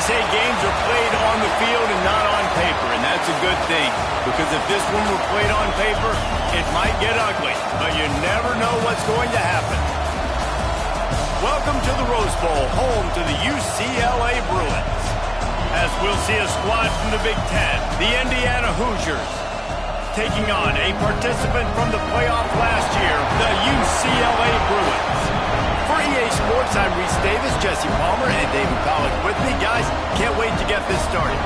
say games are played on the field and not on paper, and that's a good thing. Because if this one were played on paper, it might get ugly. But you never know what's going to happen. Welcome to the Rose Bowl, home to the UCLA Bruins. As we'll see a squad from the Big Ten, the Indiana Hoosiers, taking on a participant from the playoff last year, the UCLA Bruins. For EA Sports, I'm Reese Davis, Jesse Palmer, and David Pollack with me. Guys, can't wait to get this started.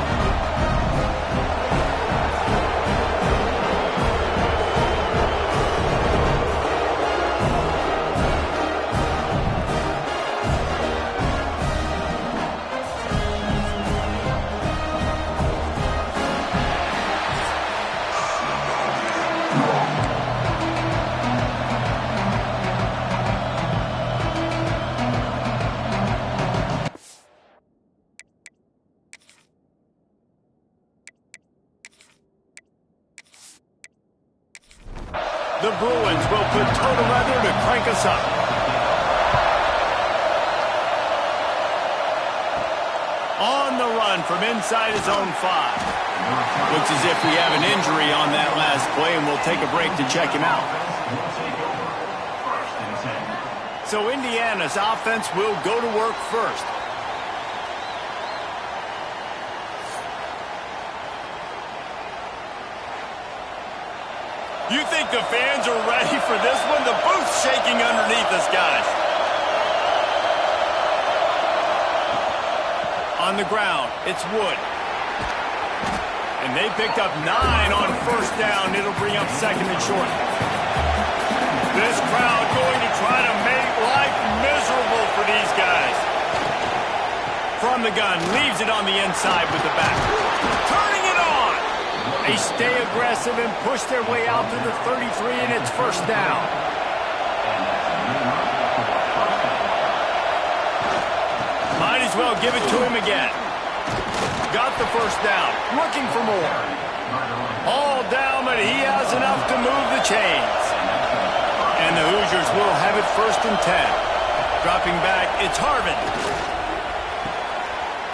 The Bruins will put toe to leather to crank us up. On the run from inside his own 5. Looks as if we have an injury on that last play, and we'll take a break to check him out. So Indiana's offense will go to work first. You think the fans are ready for this one? The booth's shaking underneath us, guys. On the ground, it's Wood. And they picked up 9 on first down. It'll bring up second and short. This crowd going to try to make life miserable for these guys. From the gun, leaves it on the inside with the back. Turning it on. They stay aggressive and push their way out to the 33, and it's first down. Might as well give it to him again. Got the first down. Looking for more. All down, but he has enough to move the chains. And the Hoosiers will have it first and 10. Dropping back, it's Harvin.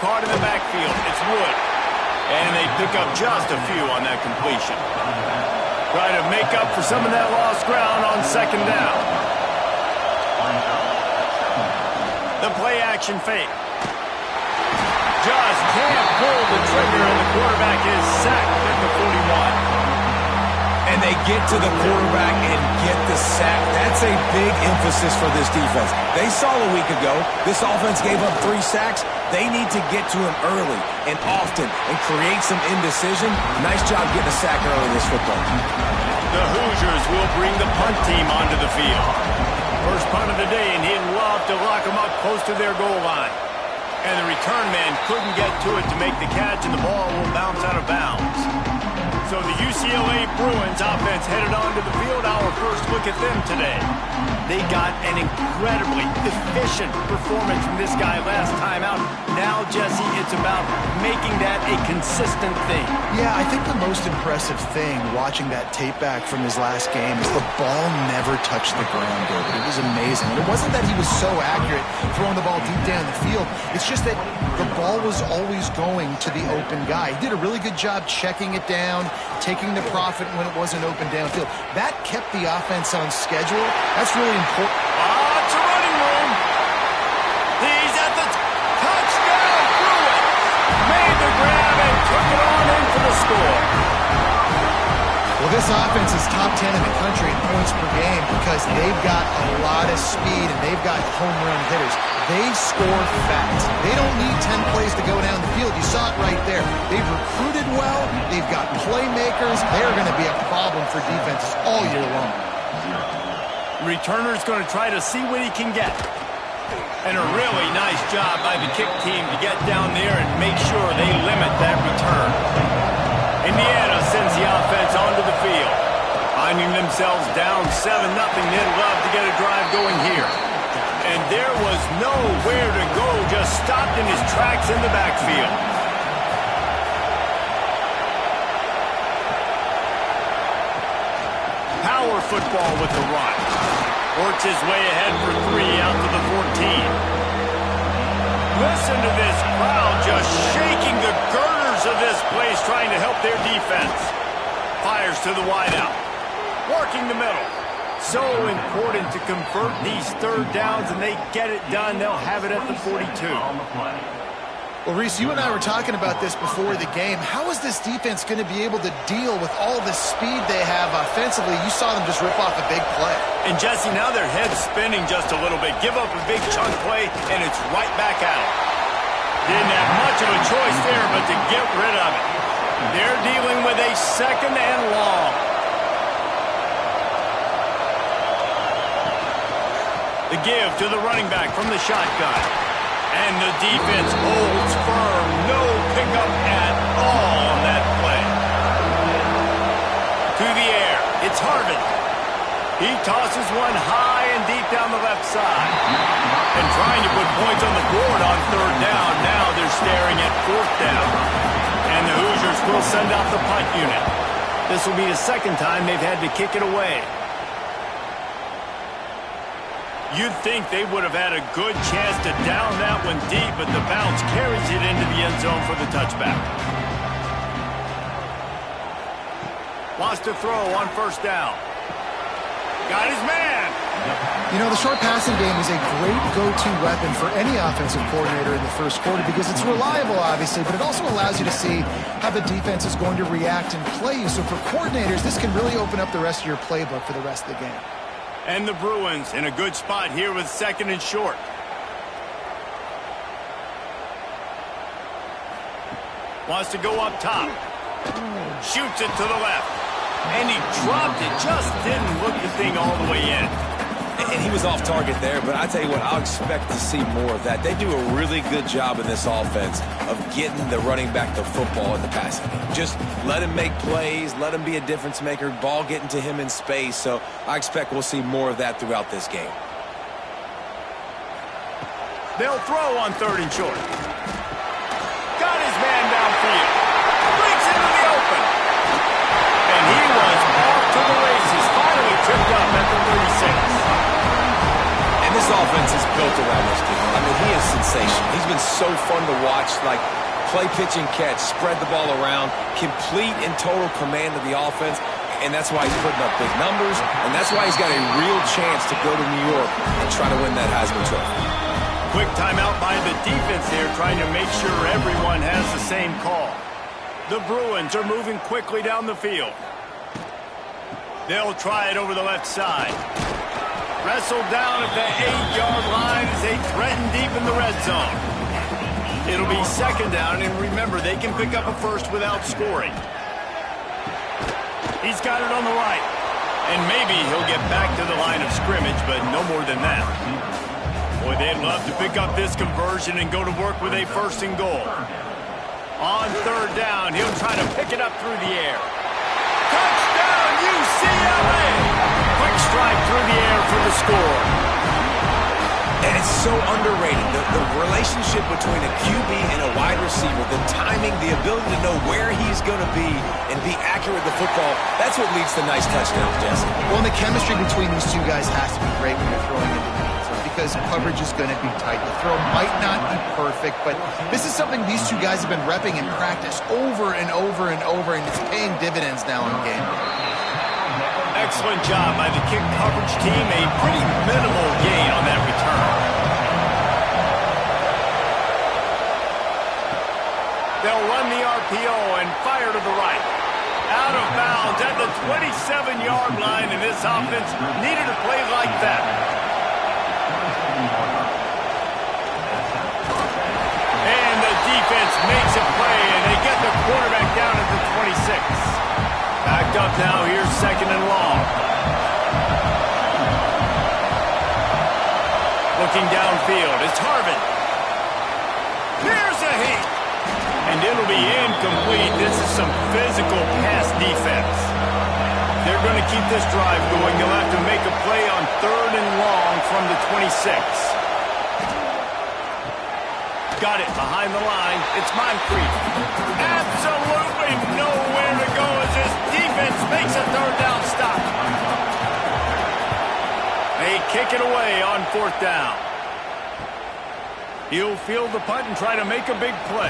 Caught in the backfield, it's Wood. And they pick up just a few on that completion. Try to make up for some of that lost ground on second down. The play action fake. Just can't pull the trigger, and the quarterback is sacked at the 41. And they get to the quarterback and get the sack. That's a big emphasis for this defense. They saw a week ago, this offense gave up 3 sacks. They need to get to him early and often and create some indecision. Nice job getting a sack early this football. The Hoosiers will bring the punt team onto the field. First punt of the day, and he'd love to lock them up close to their goal line. And the return man couldn't get to it to make the catch, and the ball will bounce out of bounds. So the UCLA Bruins offense headed onto the field. Our first look at them today. They got an incredibly efficient performance from this guy last time out. Now, Jesse, it's about making that a consistent thing. Yeah, I think the most impressive thing watching that tape back from his last game is the ball never touched the ground, David. It was amazing. And it wasn't that he was so accurate throwing the ball deep down the field. It's just that the ball was always going to the open guy. He did a really good job checking it down, taking the profit when it wasn't open downfield. That kept the offense on schedule. That's really important. It's a running room. He's at the touchdown. Bruins made the grab and took it on in for the score. Well, this offense is top 10 in the country in points per game because they've got a lot of speed and they've got home run hitters. They score fast. They don't need 10 plays to go down the field. You saw it right there. They've recruited well. They've got playmakers. They're going to be a problem for defenses all year long. Returner's going to try to see what he can get. And a really nice job by the kick team to get down there and make sure they limit that return. Indiana sends the offense onto the field. Finding themselves down 7-0, they'd love to get a drive going here. And there was nowhere to go, just stopped in his tracks in the backfield. Power football with the run. Works his way ahead for 3 out to the 14. Listen to this crowd just shaking the girders of this place, trying to help their defense. Fires to the wideout. Working the middle. So important to convert these third downs, and they get it done. They'll have it at the 42. Well, Reese, you and I were talking about this before the game. How is this defense going to be able to deal with all the speed they have offensively? You saw them just rip off a big play. And, Jesse, now their head's spinning just a little bit. Give up a big chunk play, and it's right back out. Didn't have much of a choice there, but to get rid of it. They're dealing with a second and long. The give to the running back from the shotgun. And the defense holds firm. No pickup at all on that play. To the air. It's Harvin. He tosses one high and deep down the left side. And trying to put points on the board on third down. Now they're staring at fourth down. And the Hoosiers will send out the punt unit. This will be the second time they've had to kick it away. You'd think they would have had a good chance to down that one deep, but the bounce carries it into the end zone for the touchback. Wants to throw on first down. Got his man. You know, the short passing game is a great go-to weapon for any offensive coordinator in the first quarter because it's reliable, obviously, but it also allows you to see how the defense is going to react and play you. So for coordinators, this can really open up the rest of your playbook for the rest of the game. And the Bruins in a good spot here with second and short. Wants to go up top. Shoots it to the left. And he dropped it. Just didn't look the thing all the way in. And he was off target there, but I tell you what, I'll expect to see more of that. They do a really good job in this offense of getting the running back the football in the passing game. Just let him make plays, let him be a difference maker, ball getting to him in space. So I expect we'll see more of that throughout this game. They'll throw on third and short. Got his man downfield. Breaks into the open. And he was off to the races. Finally tripped up at the 36. This offense is built around this kid. I mean, he is sensational. He's been so fun to watch, like play, pitch, and catch, spread the ball around, complete and total command of the offense, and that's why he's putting up big numbers, and that's why he's got a real chance to go to New York and try to win that Heisman Trophy. Quick timeout by the defense there, trying to make sure everyone has the same call. The Bruins are moving quickly down the field. They'll try it over the left side. Wrestled down at the 8-yard line as they threaten deep in the red zone. It'll be second down, and remember, they can pick up a first without scoring. He's got it on the right. And maybe he'll get back to the line of scrimmage, but no more than that. Boy, they'd love to pick up this conversion and go to work with a first and goal. On third down, he'll try to pick it up through the air. Touchdown, UCLA! Quick strike through the air for the score. And it's so underrated. The relationship between a QB and a wide receiver, the timing, the ability to know where he's going to be and be accurate with the football, that's what leads to nice touchdowns, Jesse. Well, and the chemistry between these two guys has to be great when you're throwing into the end zone because coverage is going to be tight. The throw might not be perfect, but this is something these two guys have been repping in practice over and over and over, and it's paying dividends now in game. Excellent job by the kick coverage team. A pretty minimal gain on that return. They'll run the RPO and fire to the right. Out of bounds at the 27-yard line, and this offense needed a play like that. And the defense makes a play, and they get the quarterback down at the 26. Backed up now, here's second and long. Looking downfield, it's Harvin. Here's a heat. And it'll be incomplete. This is some physical pass defense. They're going to keep this drive going. They'll have to make a play on third and long from the 26. Got it behind the line. It's Moncrief. Absolutely nowhere to go as this defense makes a third down stop. They kick it away on fourth down. He'll field the punt and try to make a big play.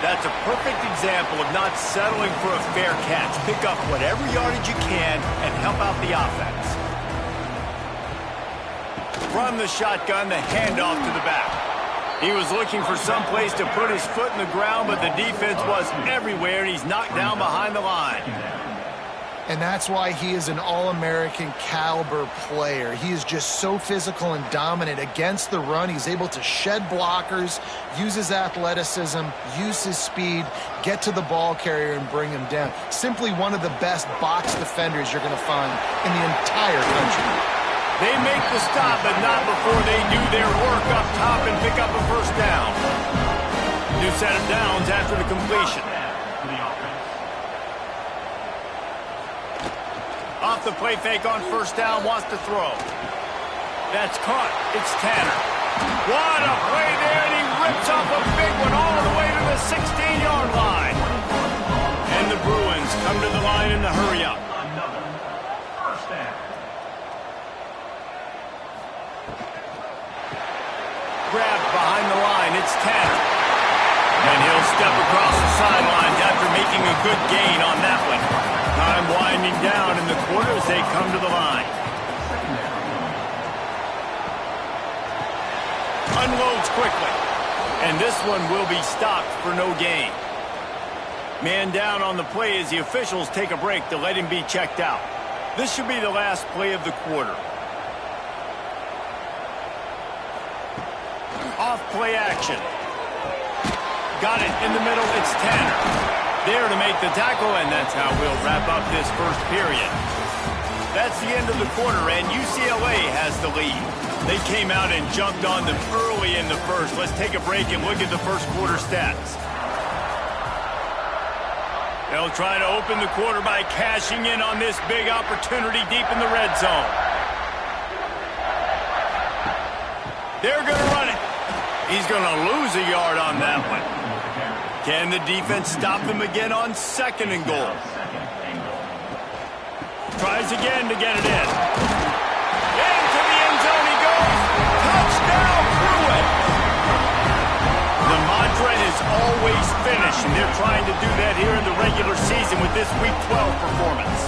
That's a perfect example of not settling for a fair catch. Pick up whatever yardage you can and help out the offense. From the shotgun, the handoff to the back. He was looking for some place to put his foot in the ground, but the defense was everywhere, and he's knocked down behind the line. And that's why he is an All-American caliber player. He is just so physical and dominant against the run. He's able to shed blockers, use his athleticism, use his speed, get to the ball carrier and bring him down. Simply one of the best box defenders you're going to find in the entire country. They make the stop, but not before they do their work up top and pick up a first down. New set of downs after the completion. Off the play fake on first down, wants to throw. That's caught. It's Tanner. What a play there, and he rips off a big one all the way to the 16-yard line. And the Bruins come to the line in the hurry-up. Grabbed behind the line, it's Tanner. And he'll step across the sidelines after making a good gain on that one. Time winding down in the quarter as they come to the line. Unloads quickly. And this one will be stopped for no gain. Man down on the play as the officials take a break to let him be checked out. This should be the last play of the quarter. Off play action. Got it in the middle, it's Tanner. There to make the tackle, and that's how we'll wrap up this first period. That's the end of the quarter, and UCLA has the lead. They came out and jumped on them early in the first. Let's take a break and look at the first quarter stats. They'll try to open the quarter by cashing in on this big opportunity deep in the red zone. They're going to run it. He's going to lose a yard on that one. Can the defense stop them again on second and goal? Tries again to get it in. Into the end zone he goes. Touchdown, Bruin! The mantra is always finish, and they're trying to do that here in the regular season with this Week 12 performance.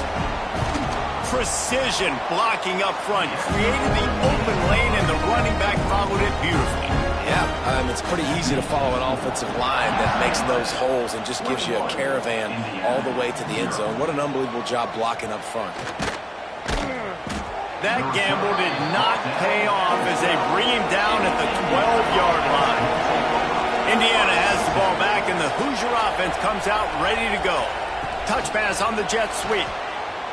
Precision blocking up front, created the open lane, and the running back followed it beautifully. Yeah, it's pretty easy to follow an offensive line that makes those holes and just gives you a caravan all the way to the end zone. What an unbelievable job blocking up front. That gamble did not pay off as they bring him down at the 12-yard line. Indiana has the ball back, and the Hoosier offense comes out ready to go. Touch pass on the jet sweep.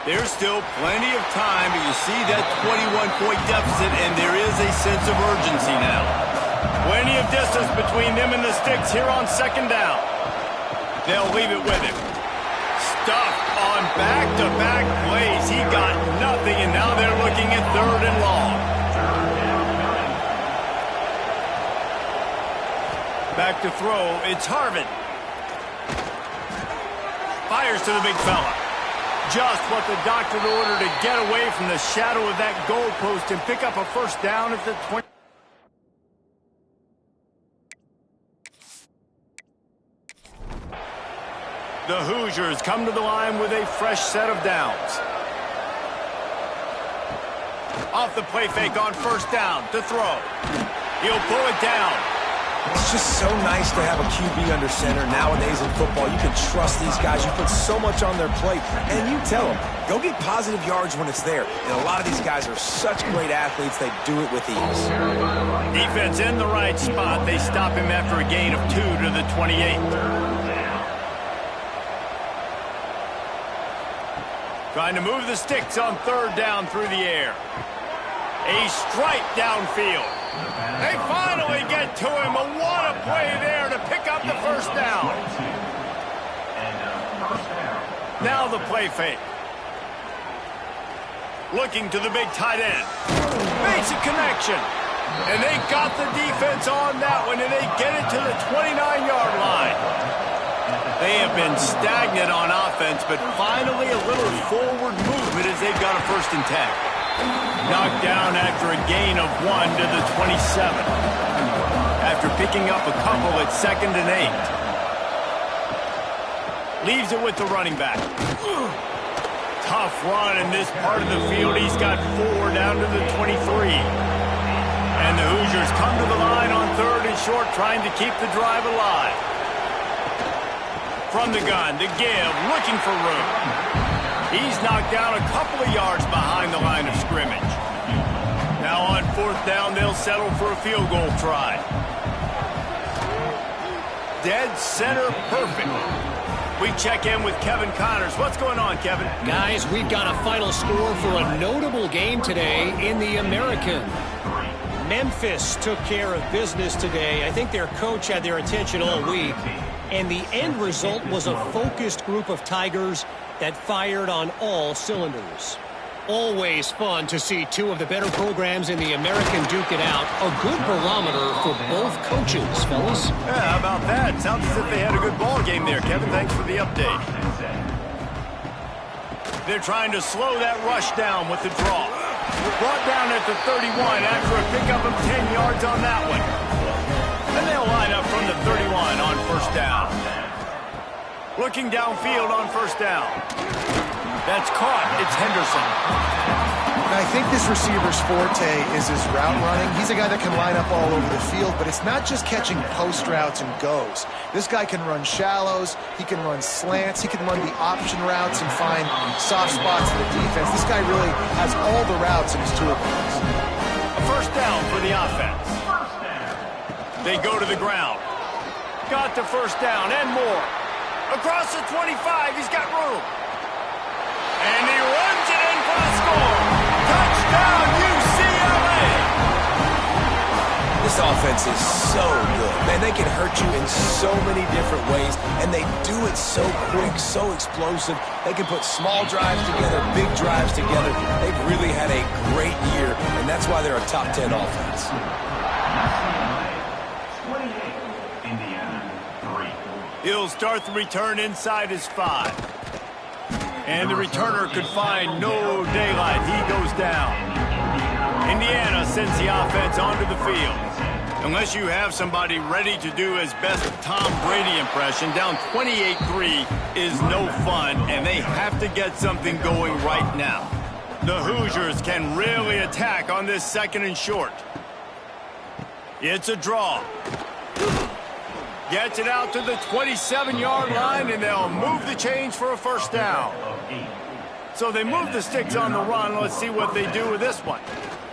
There's still plenty of time, but you see that 21-point deficit, and there is a sense of urgency now. Plenty of distance between them and the sticks here on second down. They'll leave it with him. Stuffed on back-to-back plays. He got nothing, and now they're looking at third and long. Back to throw. It's Harvin. Fires to the big fella. Just what the doctor ordered to get away from the shadow of that goalpost and pick up a first down at the 20. The Hoosiers come to the line with a fresh set of downs. Off the play fake on first down to throw. He'll pull it down. It's just so nice to have a QB under center. Nowadays in football, you can trust these guys. You put so much on their plate, and you tell them, go get positive yards when it's there. And a lot of these guys are such great athletes, they do it with ease. Defense in the right spot. They stop him after a gain of 2 to the 28. Trying to move the sticks on third down through the air. A strike downfield. They finally get to him. But what a play there to pick up the first down. Now the play fake. Looking to the big tight end. Makes a connection. And they got the defense on that one, and they get it to the 29-yard line. They have been stagnant on offense, but finally a little forward movement as they've got a 1st and 10. Knocked down after a gain of 1 to the 27. after picking up a couple at 2nd and 8. Leaves it with the running back. Tough run in this part of the field. He's got 4 down to the 23. And the Hoosiers come to the line on 3rd and short, trying to keep the drive alive. From the gun, to give, looking for room. He's knocked down a couple of yards behind the line of scrimmage. Now on 4th down, they'll settle for a field goal try. Dead center perfect. We check in with Kevin Connors. What's going on, Kevin? Guys, we've got a final score for a notable game today in the American. Memphis took care of business today. I think their coach had their attention all week. And the end result was a focused group of Tigers that fired on all cylinders. Always fun to see 2 of the better programs in the American duke it out. A good barometer for both coaches, fellas. Yeah, how about that? Sounds as if they had a good ball game there, Kevin. Thanks for the update. They're trying to slow that rush down with the draw. Brought down at the 31 after a pickup of 10 yards on that one. And they'll line up from the 31 on 1st down. Looking downfield on 1st down. That's caught. It's Henderson. And I think this receiver's forte is his route running. He's a guy that can line up all over the field, but it's not just catching post routes and goes. This guy can run shallows. He can run slants. He can run the option routes and find soft spots for the defense. This guy really has all the routes in his toolbox. A 1st down for the offense. They go to the ground. Got the 1st down and more. Across the 25, he's got room. And he runs it in for a score. Touchdown, UCLA! This offense is so good. Man, they can hurt you in so many different ways, and they do it so quick, so explosive. They can put small drives together, big drives together. They've really had a great year, and that's why they're a top 10 offense. He'll start the return inside his 5. And the returner could find no daylight. He goes down. Indiana sends the offense onto the field. Unless you have somebody ready to do his best Tom Brady impression, down 28-3 is no fun, and they have to get something going right now. The Hoosiers can really attack on this 2nd and short. It's a draw. Gets it out to the 27-yard line, and they'll move the chains for a 1st down. So they move the sticks on the run. Let's see what they do with this one.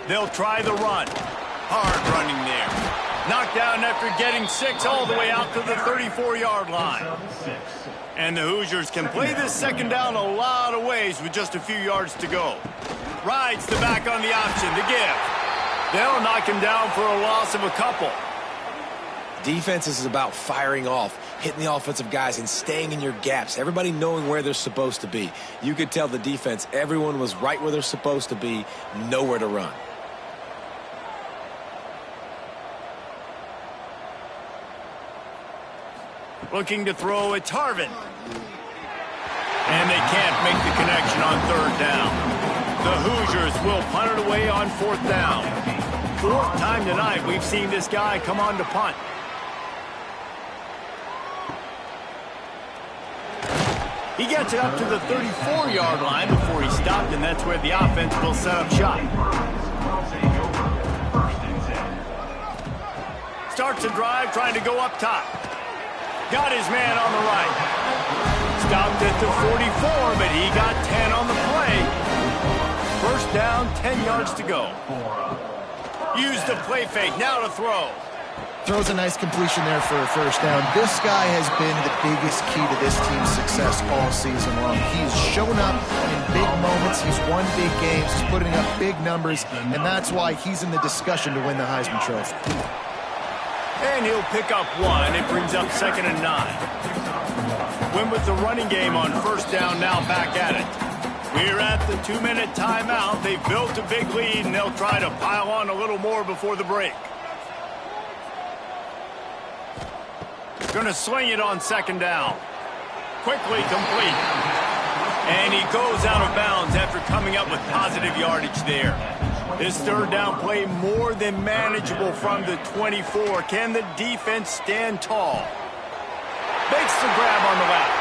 They'll try the run. Hard running there. Knocked down after getting 6 all the way out to the 34-yard line. And the Hoosiers can play this 2nd down a lot of ways with just a few yards to go. Rides the back on the option to give. They'll knock him down for a loss of a couple. Defense is about firing off, hitting the offensive guys, and staying in your gaps. Everybody knowing where they're supposed to be. You could tell the defense, everyone was right where they're supposed to be, nowhere to run. Looking to throw, it's Harvin. And they can't make the connection on 3rd down. The Hoosiers will punt it away on 4th down. 4th time tonight we've seen this guy come on to punt. He gets it up to the 34-yard line before he stopped, and that's where the offense will set up shop. Starts a drive trying to go up top. Got his man on the right. Stopped at the 44, but he got 10 on the play. 1st down, 10 yards to go. Use the play fake, now to throw. Throws a nice completion there for a 1st down. This guy has been the biggest key to this team's success all season long. He's shown up in big moments. He's won big games. He's putting up big numbers, and that's why he's in the discussion to win the Heisman Trophy. And he'll pick up 1. It brings up 2nd and 9. Win with the running game on 1st down, now back at it. We're at the 2-minute timeout. They've built a big lead, and they'll try to pile on a little more before the break. Going to sling it on 2nd down. Quickly complete. And he goes out of bounds after coming up with positive yardage there. This third down play more than manageable from the 24. Can the defense stand tall? Makes the grab on the left.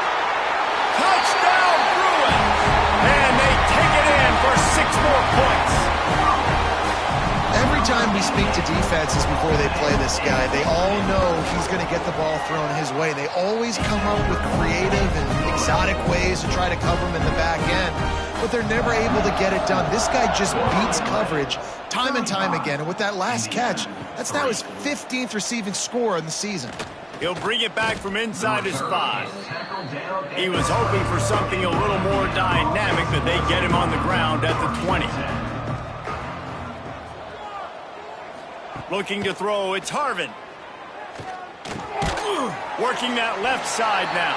Touchdown, Bruins! And they take it in for 6 more points. Every time we speak to defenses before they play this guy, they all know he's going to get the ball thrown his way. They always come up with creative and exotic ways to try to cover him in the back end, but they're never able to get it done. This guy just beats coverage time and time again, and with that last catch, that's now his 15th receiving score in the season. He'll bring it back from inside his 5. He was hoping for something a little more dynamic, but they get him on the ground at the 20. Looking to throw, it's Harvin. Working that left side now.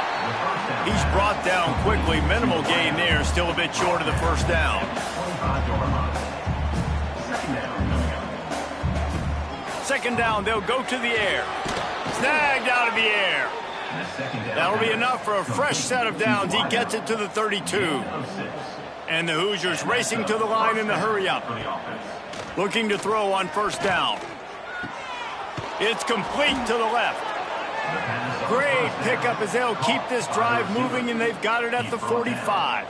He's brought down quickly. Minimal gain there, still a bit short of the first down. Second down, they'll go to the air. Snagged out of the air. That'll be enough for a fresh set of downs. He gets it to the 32. And the Hoosiers racing to the line in the hurry-up. Looking to throw on first down. It's complete to the left. Great pickup as they'll keep this drive moving, and they've got it at the 45.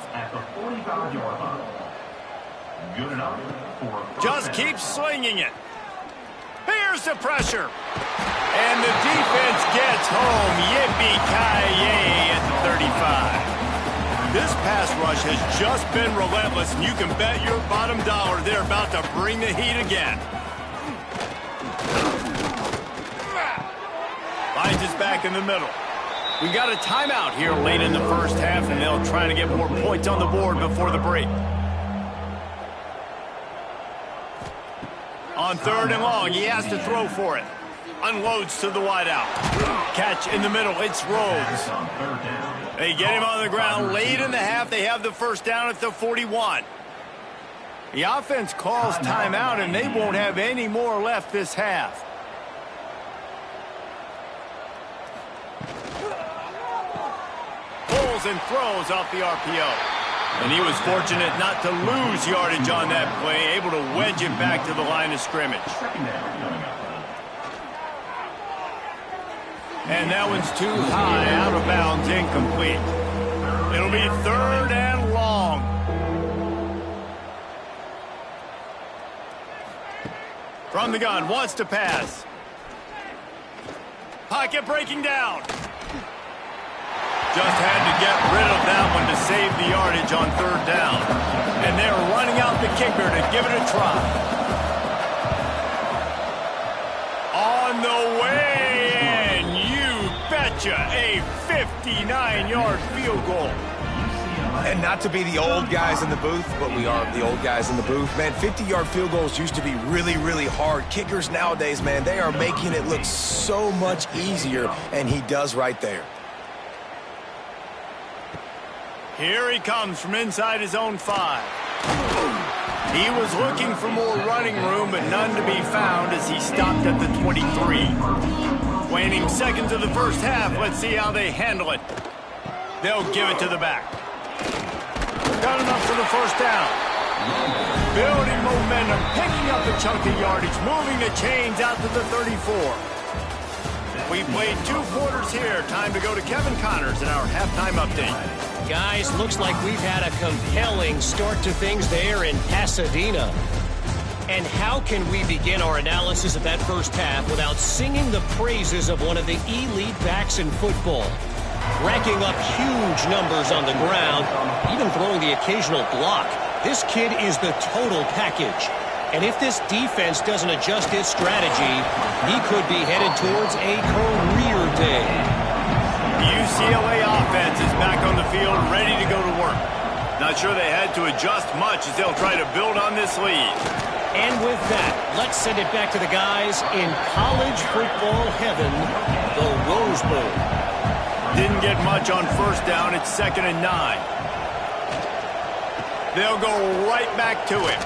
Just keep slinging it. Here's the pressure. And the defense gets home. Yippee-ki-yay at the 35. This pass rush has just been relentless, and you can bet your bottom dollar they're about to bring the heat again. Finds us back in the middle. We got a timeout here late in the first half, and they'll try to get more points on the board before the break. On third and long, he has to throw for it. Unloads to the wideout. Catch in the middle, it's Rhodes. They get him on the ground late in the half. They have the first down at the 41. The offense calls timeout, and they won't have any more left this half. Pulls and throws off the RPO. And he was fortunate not to lose yardage on that play, able to wedge it back to the line of scrimmage. And that one's too high, out of bounds, incomplete. It'll be third and long. From the gun, wants to pass. Pocket breaking down. Just had to get rid of that one to save the yardage on third down. And they're running out the kicker to give it a try. On the way, and you betcha, a 59-yard field goal. And not to be the old guys in the booth, but we are the old guys in the booth. Man, 50-yard field goals used to be really, really hard. Kickers nowadays, man, they are making it look so much easier, and he does right there. Here he comes from inside his own 5. He was looking for more running room, but none to be found as he stopped at the 23. Waning seconds of the first half. Let's see how they handle it. They'll give it to the back. Got enough for the first down. Building momentum, picking up a chunk of yardage, moving the chains out to the 34. We played 2 quarters here. Time to go to Kevin Connors in our halftime update. Guys, looks like we've had a compelling start to things there in Pasadena. And how can we begin our analysis of that first half without singing the praises of one of the elite backs in football? Racking up huge numbers on the ground, even throwing the occasional block. This kid is the total package. And if this defense doesn't adjust its strategy, he could be headed towards a career day. The UCLA offense is back on the field, ready to go to work. Not sure they had to adjust much as they'll try to build on this lead. And with that, let's send it back to the guys in college football heaven, the Rose Bowl. Didn't get much on first down. It's 2nd and 9. They'll go right back to him.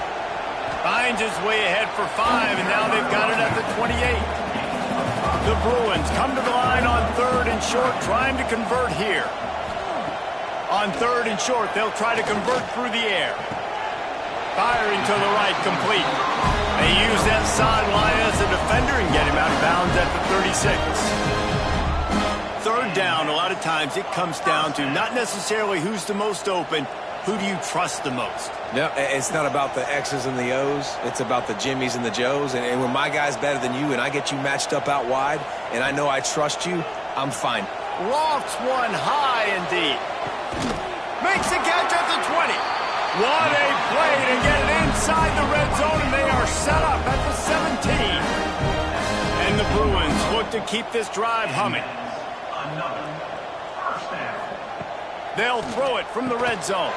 Finds his way ahead for 5, and now they've got it at the 28. The Bruins come to the line on 3rd and short, trying to convert here. On 3rd and short, they'll try to convert through the air. Firing to the right, complete. They use that sideline as a defender and get him out of bounds at the 36. Third down, a lot of times it comes down to not necessarily who's the most open, who do you trust the most? No, it's not about the X's and the O's. It's about the Jimmies and the Joes. And when my guy's better than you and I get you matched up out wide and I know I trust you, I'm fine. Lofts one high and deep. Makes the catch at the 20. What a play to get it inside the red zone, and they are set up at the 17. And the Bruins look to keep this drive humming. They'll throw it from the red zone.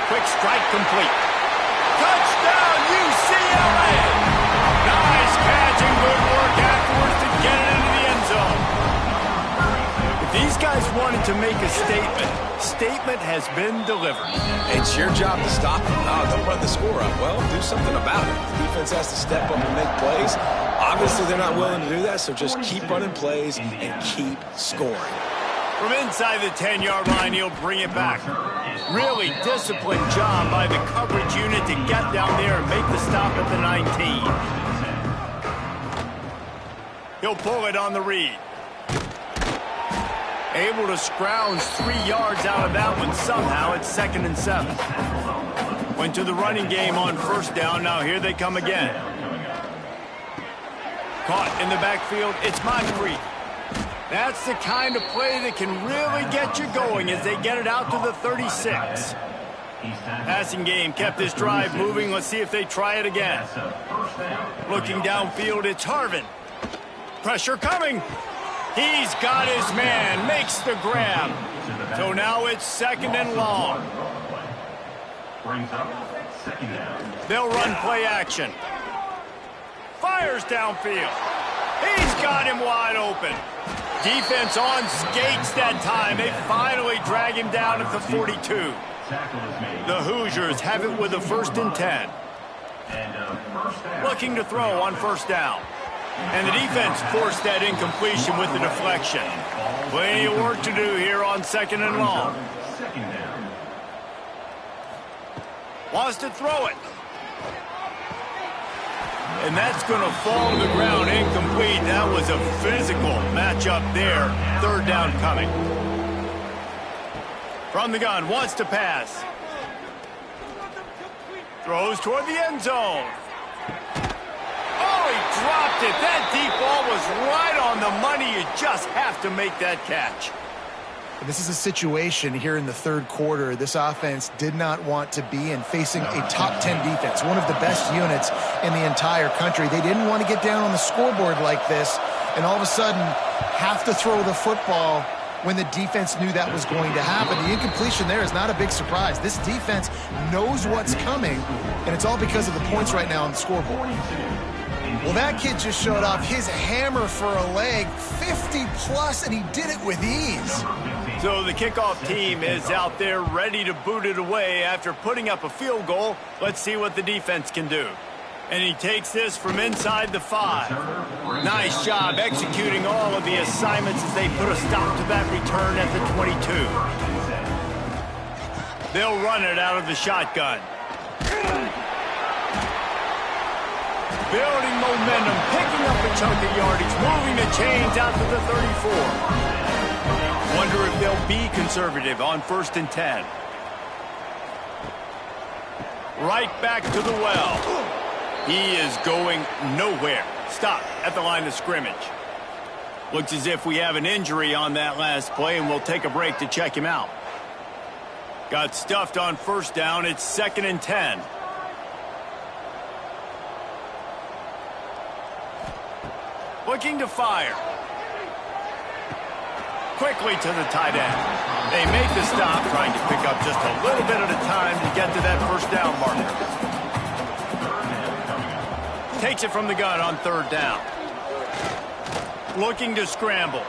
Quick strike complete. Touchdown, UCLA! Nice catch and good work afterwards to get it into the end zone. If these guys wanted to make a statement has been delivered. It's your job to stop them. No, don't run the score up. Well, do something about it. The defense has to step up and make plays. Obviously, they're not willing to do that, so just keep running plays and keep scoring. From inside the 10-yard line, he'll bring it back. Really disciplined job by the coverage unit to get down there and make the stop at the 19. He'll pull it on the read. Able to scrounge 3 yards out of that one somehow. It's 2nd and 7. Went to the running game on first down. Now here they come again. Caught in the backfield. It's Moncrief. That's the kind of play that can really get you going as they get it out to the 36. Passing game kept this drive moving. Let's see if they try it again. Looking downfield, it's Harvin. Pressure coming. He's got his man. Makes the grab. So now it's 2nd and long. They'll run play action. Fires downfield. He's got him wide open. Defense on skates that time. They finally drag him down at the 42. The Hoosiers have it with a 1st and 10. Looking to throw on first down. And the defense forced that incompletion with the deflection. Plenty of work to do here on 2nd and long. Wants to throw it. And that's going to fall to the ground incomplete. That was a physical matchup there. 3rd down coming. From the gun, wants to pass. Throws toward the end zone. Oh, he dropped it. That deep ball was right on the money. You just have to make that catch. This is a situation here in the 3rd quarter this offense did not want to be in, facing a top 10 defense, one of the best units in the entire country. They didn't want to get down on the scoreboard like this and all of a sudden have to throw the football when the defense knew that was going to happen. The incompletion there is not a big surprise. This defense knows what's coming, and it's all because of the points right now on the scoreboard. Well, that kid just showed off his hammer for a leg, 50-plus, and he did it with ease. So the kickoff team is out there ready to boot it away after putting up a field goal. Let's see what the defense can do. And he takes this from inside the 5. Nice job executing all of the assignments as they put a stop to that return at the 22. They'll run it out of the shotgun. Building momentum, picking up a chunk of yardage, moving the chains out to the 34. Wonder if they'll be conservative on 1st and 10. Right back to the well. He is going nowhere. Stop at the line of scrimmage. Looks as if we have an injury on that last play, and we'll take a break to check him out. Got stuffed on first down. It's 2nd and 10. Looking to fire. Quickly to the tight end. They make the stop, trying to pick up just a little bit at a time to get to that first down marker. Takes it from the gun on 3rd down. Looking to scramble.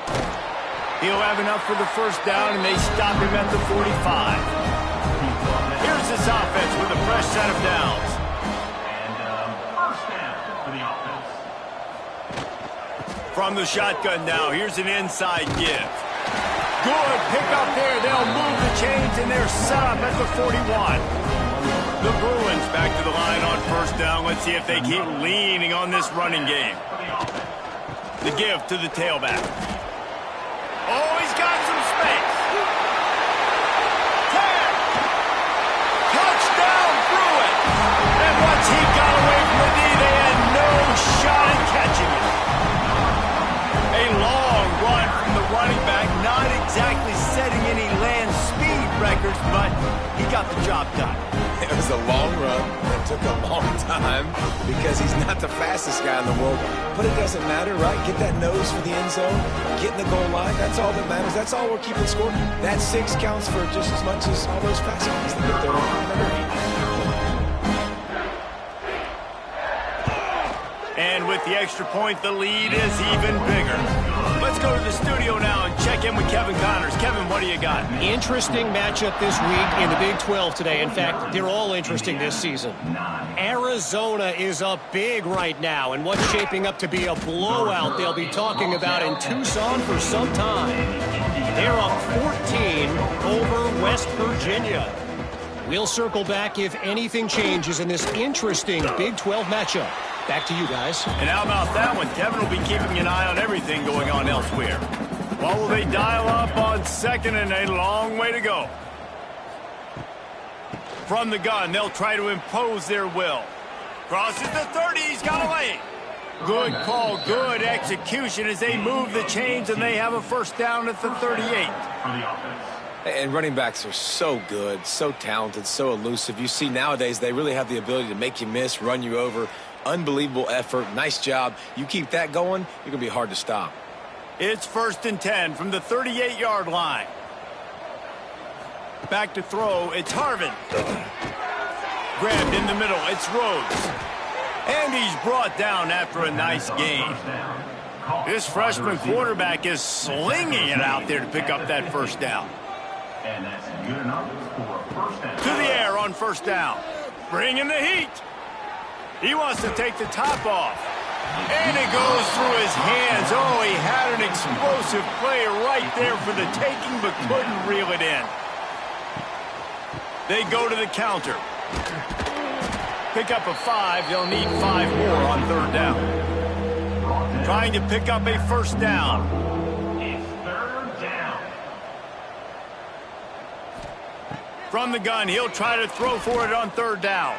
He'll have enough for the first down, and they stop him at the 45. Here's this offense with a fresh set of downs. From the shotgun now, here's an inside give. Good pick up there. They'll move the chains, and they're set up at the 41. The Bruins back to the line on first down. Let's see if they keep leaning on this running game. The give to the tailback. Oh, he's got some space. 10. Touchdown, Bruins. And once he got away from the knee, they had no shot at catching it. A long run from the running back, not exactly setting any land speed records, but he got the job done. It was a long run that took a long time because he's not the fastest guy in the world. But it doesn't matter, right? Get that nose for the end zone, get in the goal line. That's all that matters. That's all we're keeping score. That 6 counts for just as much as all those fast guys that get there in. And with the extra point, the lead is even bigger. Let's go to the studio now and check in with Kevin Connors. Kevin, what do you got? Interesting matchup this week in the Big 12 today. In fact, they're all interesting this season. Arizona is up big right now, and what's shaping up to be a blowout they'll be talking about in Tucson for some time. They're up 14 over West Virginia. We'll circle back if anything changes in this interesting Big 12 matchup. Back to you guys. And how about that one? Kevin will be keeping an eye on everything going on elsewhere. What will they dial up on second and a long way to go? From the gun, they'll try to impose their will. Crosses the 30, he's got a lane. Good call, good execution as they move the chains and they have a first down at the 38. And running backs are so good, so talented, so elusive. You see nowadays they really have the ability to make you miss, run you over. Unbelievable effort. Nice job. You keep that going, you're going to be hard to stop. It's 1st and 10 from the 38-yard line. Back to throw. It's Harvin. Grabbed in the middle. It's Rhodes. And he's brought down after a nice gain. This freshman quarterback is slinging it out there to pick up that first down. And that's good enough for a first down. To the air on first down. Bringing the heat. He wants to take the top off. And it goes through his hands. Oh, he had an explosive play right there for the taking, but couldn't reel it in. They go to the counter. Pick up a 5. They'll need 5 more on third down. Trying to pick up a first down. It's third down. From the gun, he'll try to throw for it on third down.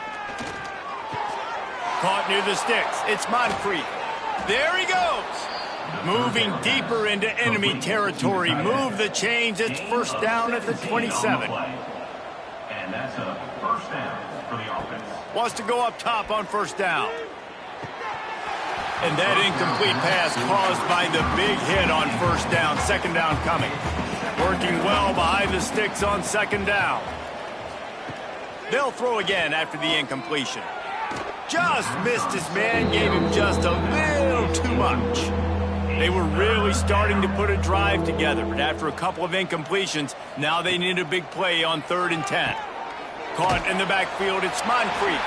Caught near the sticks. It's Moncrief. There he goes. Moving deeper into enemy territory. Move the chains. It's first down at the 27. And that's a first down for the offense. Wants to go up top on first down. And that incomplete pass caused by the big hit on first down. Second down coming. Working well behind the sticks on second down. They'll throw again after the incompletion. Just missed his man, gave him just a little too much. They were really starting to put a drive together, but after a couple of incompletions, now they need a big play on 3rd and 10. Caught in the backfield, it's Moncrief.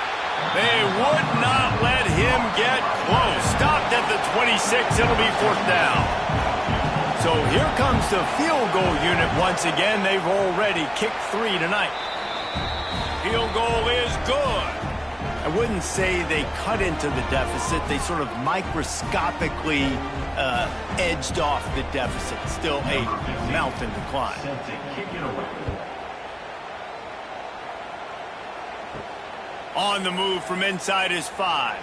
They would not let him get close. Stopped at the 26, it'll be fourth down. So here comes the field goal unit once again. They've already kicked 3 tonight. Field goal is good. I wouldn't say they cut into the deficit. They sort of microscopically edged off the deficit. Still a mountain to climb. Set to kick it away. On the move from inside his 5.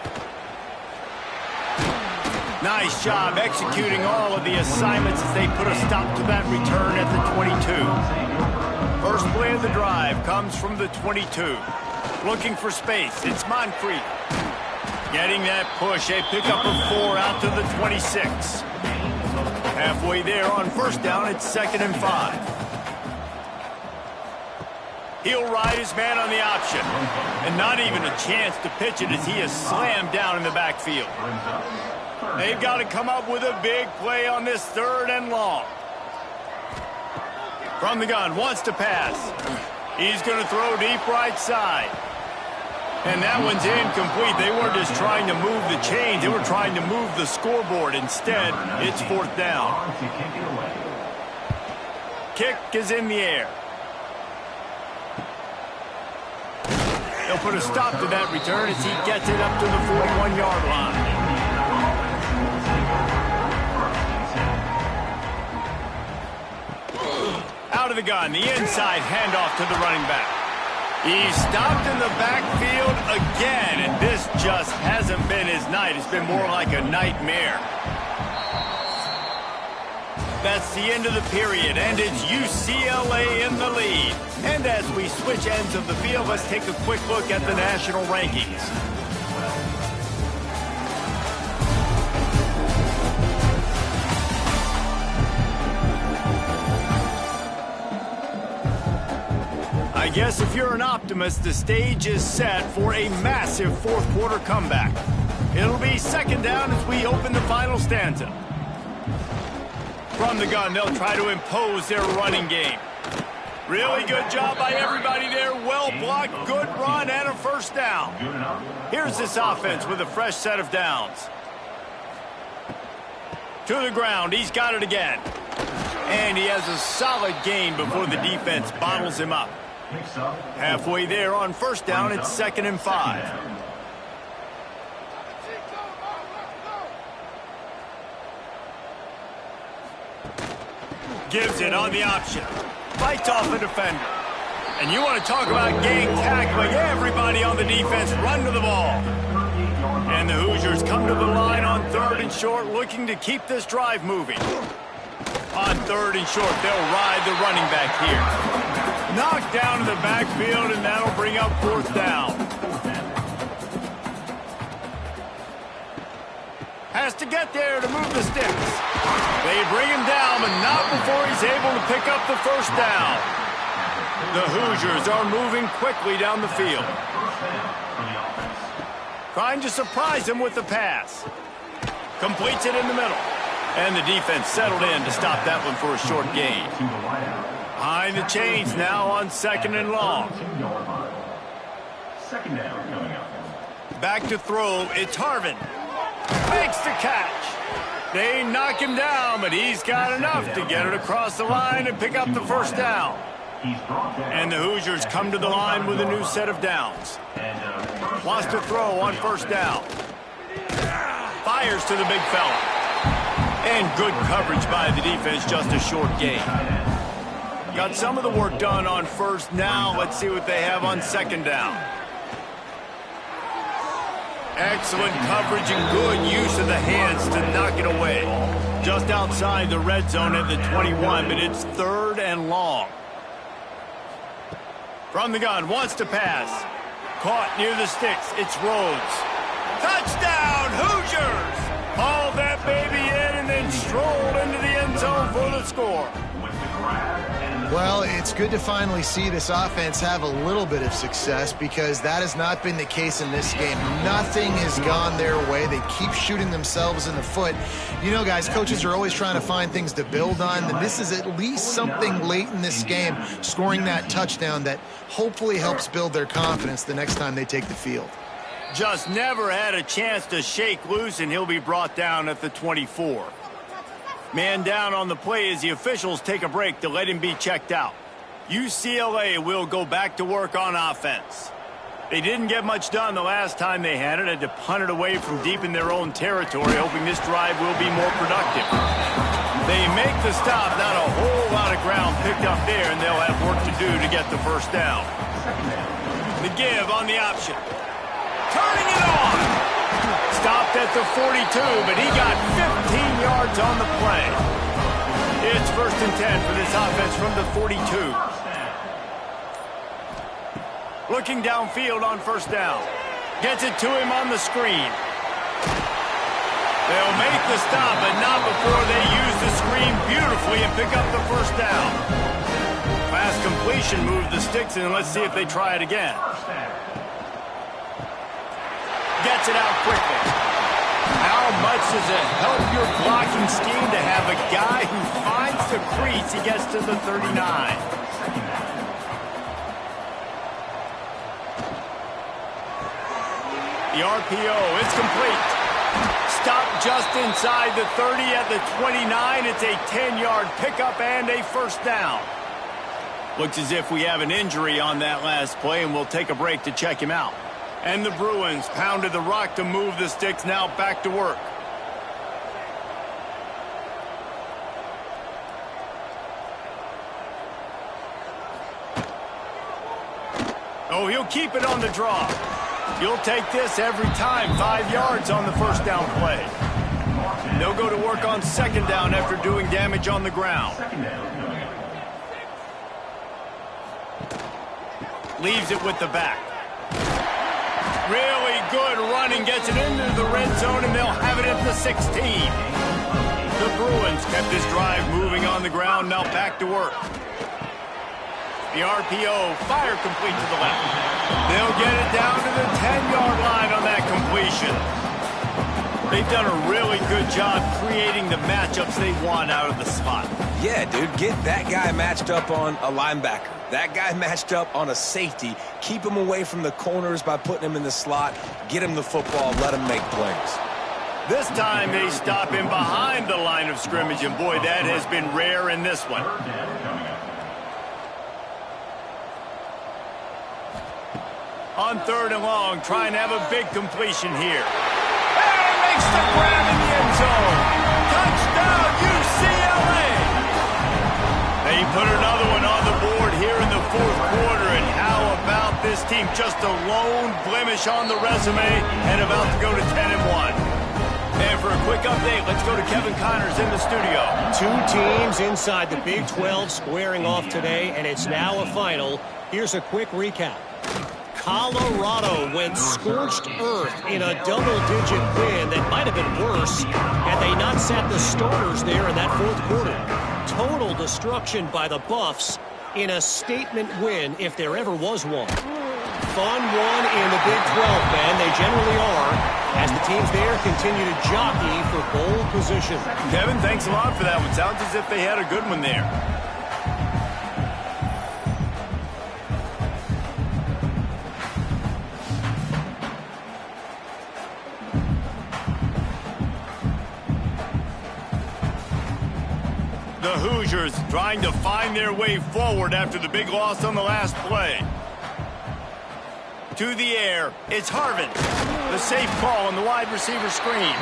Nice job executing all of the assignments as they put a stop to that return at the 22. First play of the drive comes from the 22. Looking for space. It's Moncrief. Getting that push. A pickup of 4 out to the 26. Halfway there on first down. It's 2nd and 5. He'll ride his man on the option. And not even a chance to pitch it as he is slammed down in the backfield. They've got to come up with a big play on this 3rd and long. From the gun. Wants to pass. He's going to throw deep right side. And that one's incomplete. They weren't just trying to move the chains. They were trying to move the scoreboard. Instead, it's fourth down. Kick is in the air. They'll put a stop to that return as he gets it up to the 41-yard line. Out of the gun, the inside handoff to the running back. He's stopped in the backfield again, and this just hasn't been his night. It's been more like a nightmare. That's the end of the period, and it's UCLA in the lead. And as we switch ends of the field, let's take a quick look at the national rankings. I guess if you're an optimist, the stage is set for a massive fourth quarter comeback. It'll be second down as we open the final stanza. From the gun, they'll try to impose their running game. Really good job by everybody there. Well blocked, good run, and a first down. Here's this offense with a fresh set of downs. To the ground, he's got it again. And he has a solid gain before the defense bottles him up. Halfway there on first down, it's 2nd and 5. Gives it on the option. Fights off the defender. And you want to talk about gang tackling. Everybody on the defense run to the ball. And the Hoosiers come to the line on 3rd and short, looking to keep this drive moving. On 3rd and short, they'll ride the running back here. Knocked down to the backfield, and that'll bring up 4th down. Has to get there to move the sticks. They bring him down, but not before he's able to pick up the first down. The Hoosiers are moving quickly down the field. Trying to surprise him with the pass. Completes it in the middle. And the defense settled in to stop that one for a short gain. Behind the chains now on 2nd and long. Second down coming up. Back to throw, it's Harvin. Makes the catch. They knock him down, but he's got enough to get it across the line and pick up the first down. And the Hoosiers come to the line with a new set of downs. Wants to throw on first down. Fires to the big fella. And good coverage by the defense, just a short gain. Got some of the work done on first. Now let's see what they have on 2nd down. Excellent coverage and good use of the hands to knock it away. Just outside the red zone at the 21, but it's 3rd and long. From the gun, wants to pass. Caught near the sticks, it's Rhodes. Touchdown, Hoosiers! Hauled that baby in and then strolled into the end zone for the score. Well, it's good to finally see this offense have a little bit of success because that has not been the case in this game. Nothing has gone their way. They keep shooting themselves in the foot. You know, guys, coaches are always trying to find things to build on, and this is at least something late in this game, scoring that touchdown that hopefully helps build their confidence the next time they take the field. Just never had a chance to shake loose, and he'll be brought down at the 24. Man down on the play as the officials take a break to let him be checked out. UCLA will go back to work on offense. They didn't get much done the last time they had to punt it away from deep in their own territory, hoping this drive will be more productive. They make the stop, not a whole lot of ground picked up there, and they'll have work to do to get the first down. The give on the option. Turning it on! Stopped at the 42, but he got 15 yards on the play. It's 1st and 10 for this offense from the 42. Looking downfield on first down. Gets it to him on the screen. They'll make the stop, but not before they use the screen beautifully and pick up the first down. Pass completion, move the sticks, and let's see if they try it again. Gets it out quickly. How much does it help your blocking scheme to have a guy who finds the crease? He gets to the 39. The RPO is complete. Stop just inside the 30 at the 29. It's a 10-yard pickup and a first down. Looks as if we have an injury on that last play, and we'll take a break to check him out. And the Bruins pounded the rock to move the sticks, now back to work. Oh, he'll keep it on the draw. You'll take this every time. 5 yards on the first down play. They'll go to work on second down after doing damage on the ground. Leaves it with the back. Really good running. Gets it into the red zone, and they'll have it at the 16. The Bruins kept this drive moving on the ground. Now back to work. The RPO, fire complete to the left. They'll get it down to the 10-yard line on that completion. They've done a really good job creating the matchups they want out of the slot. Yeah, dude, get that guy matched up on a linebacker. That guy matched up on a safety. Keep him away from the corners by putting him in the slot. Get him the football, let him make plays. This time they stop him behind the line of scrimmage, and boy, that has been rare in this one. On third and long, trying to have a big completion here. And makes the grab in the end zone. Touchdown, UCLA! They put another one on the board here in the fourth quarter, and how about this team? Just a lone blemish on the resume and about to go to 10-1. And for a quick update, let's go to Kevin Connors in the studio. Two teams inside the Big 12 squaring off today, and it's now a final. Here's a quick recap. Colorado went scorched earth in a double-digit win that might have been worse had they not sat the starters there in that fourth quarter. Total destruction by the Buffs in a statement win, if there ever was one. Fun one in the Big 12, man. They generally are, as the teams there continue to jockey for bowl position. Kevin, thanks a lot for that one. Sounds as if they had a good one there. The Hoosiers trying to find their way forward after the big loss on the last play. To the air, it's Harvin. The safe call on the wide receiver screen.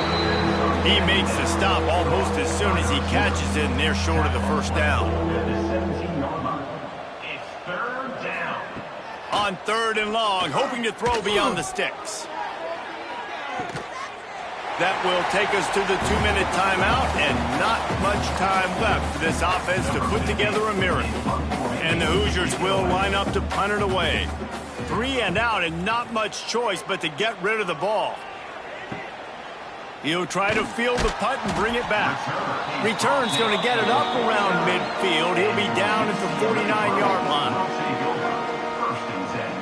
He makes the stop almost as soon as he catches it, and they're short of the first down. It's third down. On third and long, hoping to throw beyond the sticks. That will take us to the 2-minute timeout, and not much time left for this offense to put together a miracle. And the Hoosiers will line up to punt it away. 3 and out, and not much choice but to get rid of the ball. He'll try to field the punt and bring it back. Return's going to get it up around midfield. He'll be down at the 49-yard line. First and 10.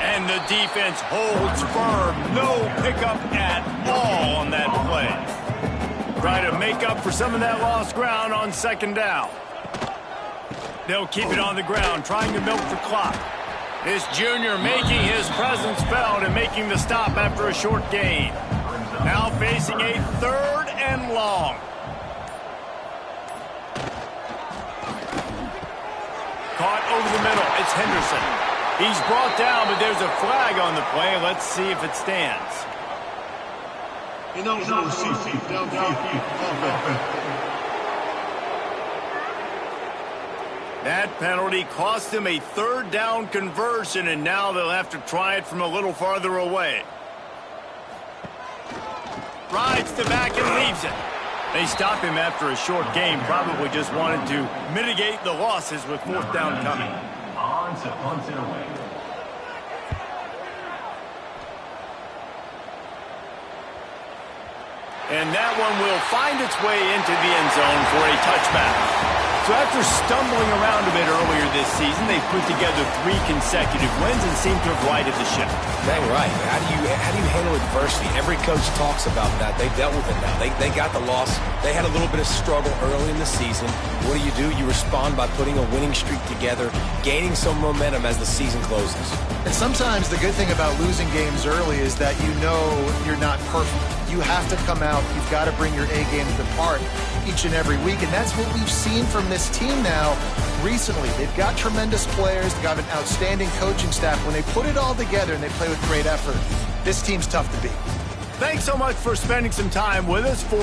And the defense holds firm. No pickup at all on that play. Try to make up for some of that lost ground on second down. They'll keep it on the ground, trying to milk the clock. This junior making his presence felt and making the stop after a short gain. Now facing a third and long. Caught over the middle. It's Henderson. He's brought down, but there's a flag on the play. Let's see if it stands. That penalty cost him a third down conversion, and now they'll have to try it from a little farther away. Rides to back and leaves it. They stop him after a short game, probably just wanted to mitigate the losses with fourth down coming. On to punt it away. And that one will find its way into the end zone for a touchback. So after stumbling around a bit earlier this season, they've put together 3 consecutive wins and seem to have righted the ship. Dang right. How do you handle adversity. Every coach talks about that. They dealt with it now. They got the loss. They had a little bit of struggle early in the season. What do? You respond by putting a winning streak together, gaining some momentum as the season closes. And sometimes the good thing about losing games early is that you know you're not perfect. You have to come out. You've got to bring your A game to the park each and every week. And that's what we've seen from this team now recently. They've got tremendous players. They've got an outstanding coaching staff. When they put it all together and they play with great effort, this team's tough to beat. Thanks so much for spending some time with us for